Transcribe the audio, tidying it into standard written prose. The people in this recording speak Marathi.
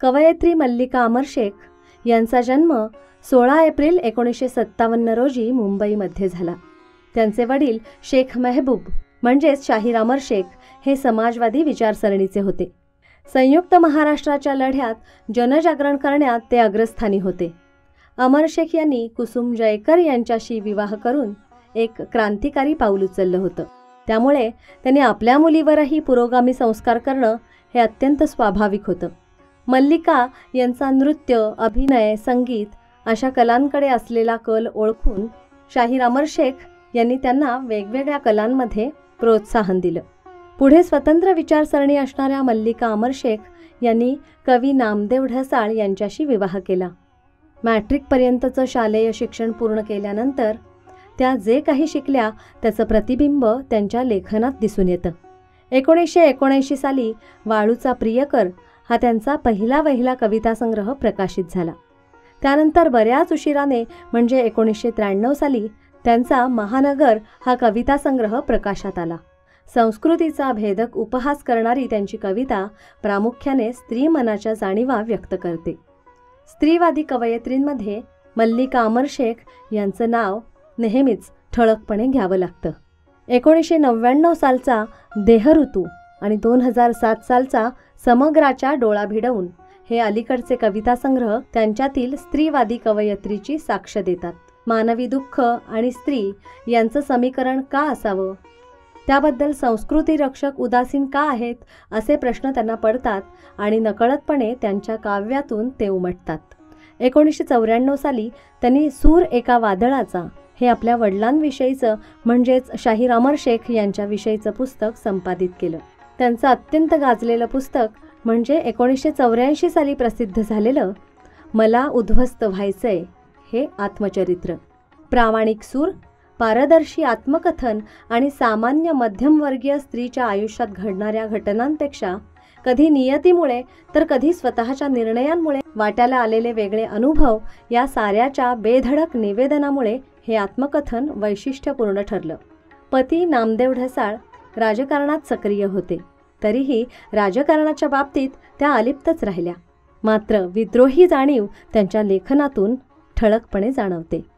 कवयित्री मल्लिका अमर शेख यांचा जन्म 16 एप्रिल 1957 रोजी मुंबईमध्ये झाला. त्यांचे वडील शेख मेहबूब म्हणजेच शाहीर अमर शेख हे समाजवादी विचारसरणीचे होते. संयुक्त महाराष्ट्राच्या लढ्यात जनजागरण करण्यात ते अग्रस्थानी होते. अमर शेख यांनी कुसुम जयकर यांच्याशी विवाह करून एक क्रांतिकारी पाऊल उचललं होतं. त्यामुळे त्यांनी आपल्या मुलीवरही पुरोगामी संस्कार करणं हे अत्यंत स्वाभाविक होतं. मल्लिका यांचा नृत्य, अभिनय, संगीत अशा कलांकडे असलेला कल ओळखून शाहीर अमर शेख यांनी त्यांना वेगवेगळ्या कलांमध्ये प्रोत्साहन दिलं. पुढे स्वतंत्र विचारसरणी असणाऱ्या मल्लिका अमर शेख यांनी कवी नामदेव ढसाळ यांच्याशी विवाह केला. मॅट्रिकपर्यंतचं शालेय शिक्षण पूर्ण केल्यानंतर त्या जे काही शिकल्या त्याचं प्रतिबिंब त्यांच्या लेखनात दिसून येतं. 1979 साली वाळूचा प्रियकर हा त्यांचा पहिला कविता संग्रह प्रकाशित झाला. त्यानंतर बऱ्याच उशिराने म्हणजे 1993 साली त्यांचा महानगर हा कविता संग्रह प्रकाशात आला. संस्कृतीचा भेदक उपहास करणारी त्यांची कविता प्रामुख्याने स्त्री मनाच्या जाणीवा व्यक्त करते. स्त्रीवादी कवयित्रींमध्ये मल्लिका अमर शेख यांचं नाव नेहमीच ठळकपणे घ्यावं लागतं. 1999 सालचा देहऋतू आणि 2007 सालचा समग्राच्या डोळा भिडवून हे अलीकडचे कविता संग्रह त्यांच्यातील स्त्रीवादी कवयित्रीची साक्ष देतात. मानवी दुःख आणि स्त्री यांचं समीकरण का असावं, त्याबद्दल संस्कृती रक्षक उदासीन का आहेत असे प्रश्न त्यांना पडतात आणि नकळतपणे त्यांच्या काव्यातून ते उमटतात. 1994 साली त्यांनी सूर एका वादळाचा हे आपल्या वडिलांविषयीचं म्हणजेच शाहीर अमर शेख यांच्याविषयीचं पुस्तक संपादित केलं. त्यांचं अत्यंत गाजलेलं पुस्तक म्हणजे 1984 साली प्रसिद्ध झालेलं मला उद्ध्वस्त व्हायचंय हे आत्मचरित्र. प्रामाणिक सूर, पारदर्शी आत्मकथन आणि सामान्य मध्यमवर्गीय स्त्रीच्या आयुष्यात घडणाऱ्या घटनांपेक्षा कधी नियतीमुळे तर कधी स्वतःच्या निर्णयांमुळे वाट्याला आलेले वेगळे अनुभव या साऱ्याच्या बेधडक निवेदनामुळे हे आत्मकथन वैशिष्ट्यपूर्ण ठरलं. पती नामदेव ढसाळ राजकारणात सक्रिय होते, तरीही राजकारणाच्या बाबतीत त्या अलिप्तच राहिल्या. मात्र विद्रोही जाणीव त्यांच्या लेखनातून ठळकपणे जाणवते.